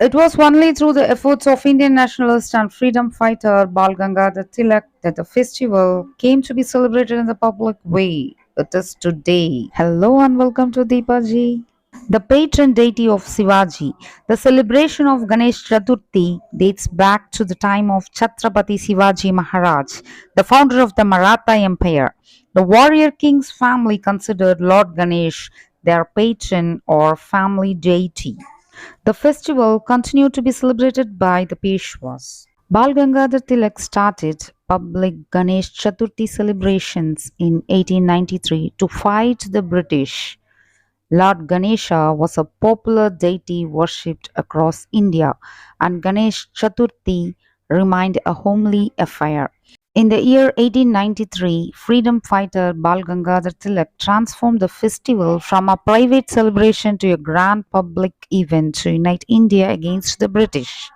It was only through the efforts of Indian nationalist and freedom fighter Bal Gangadhar Tilak that the festival came to be celebrated in the public way it is today. Hello and welcome to Deepaji. The patron deity of Shivaji. The celebration of Ganesh Chaturthi dates back to the time of Chhatrapati Shivaji Maharaj, the founder of the Maratha Empire. The warrior king's family considered Lord Ganesh their patron or family deity. The festival continued to be celebrated by the Peshwas. Bal Gangadhar Tilak started public Ganesh Chaturthi celebrations in 1893 to fight the British. Lord Ganesha was a popular deity worshipped across India, and Ganesh Chaturthi remained a homely affair. In the year 1893, freedom fighter Bal Gangadhar Tilak transformed the festival from a private celebration to a grand public event to unite India against the British.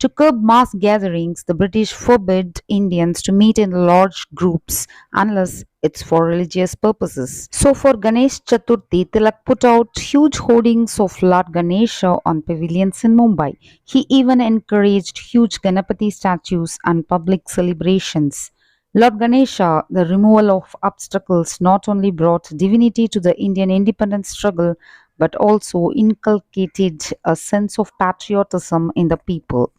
To curb mass gatherings, the British forbid Indians to meet in large groups unless it's for religious purposes. So, for Ganesh Chaturthi, Tilak put out huge hoardings of Lord Ganesha on pavilions in Mumbai. He even encouraged huge Ganapati statues and public celebrations. Lord Ganesha, the removal of obstacles, not only brought divinity to the Indian independence struggle but also inculcated a sense of patriotism in the people.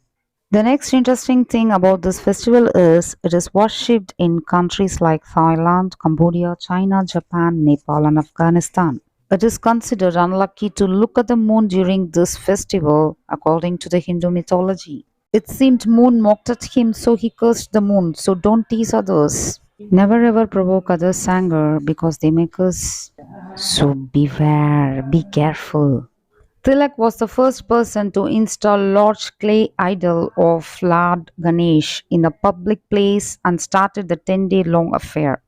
The next interesting thing about this festival is it is worshipped in countries like Thailand, Cambodia, China, Japan, Nepal, and Afghanistan. It is considered unlucky to look at the moon during this festival, according to the Hindu mythology. It seemed moon mocked at him, so he cursed the moon. So don't tease others. Never ever provoke others' anger because they make us. So beware, be careful. Tilak was the first person to install large clay idol of Lord Ganesh in a public place and started the 10-day long affair.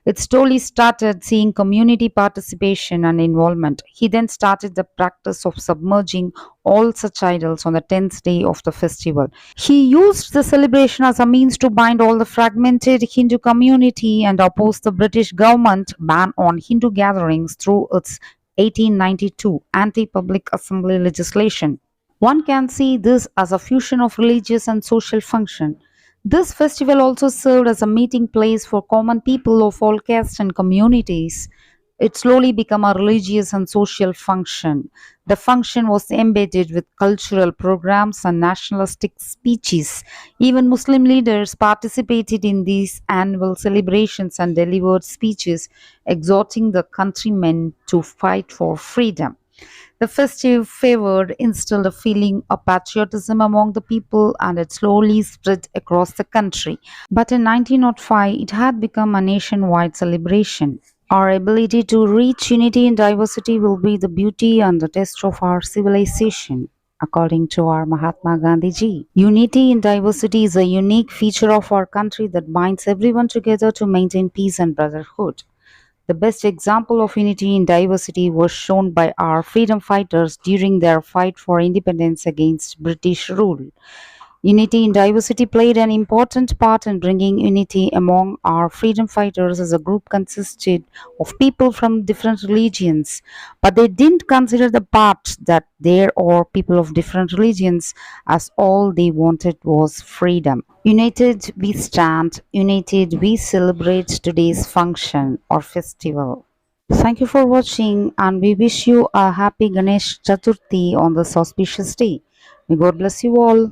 It slowly started seeing community participation and involvement. He then started the practice of submerging all such idols on the 10th day of the festival. He used the celebration as a means to bind all the fragmented Hindu community and oppose the British government ban on Hindu gatherings through its 1892 anti-public assembly legislation. One can see this as a fusion of religious and social function. This festival also served as a meeting place for common people of all castes and communities. It slowly became a religious and social function. The function was embedded with cultural programs and nationalistic speeches. Even Muslim leaders participated in these annual celebrations and delivered speeches exhorting the countrymen to fight for freedom. The festive favored instilled a feeling of patriotism among the people and it slowly spread across the country. But in 1905, it had become a nationwide celebration. Our ability to reach unity in diversity will be the beauty and the test of our civilization. According to our Mahatma Gandhi ji, unity in diversity is a unique feature of our country that binds everyone together to maintain peace and brotherhood. The best example of unity in diversity was shown by our freedom fighters during their fight for independence against British rule. Unity in diversity played an important part in bringing unity among our freedom fighters as a group consisted of people from different religions, but they didn't consider the part that there are people of different religions as all they wanted was freedom. United we stand, united we celebrate today's function or festival. Thank you for watching and we wish you a happy Ganesh Chaturthi on this auspicious day. May God bless you all.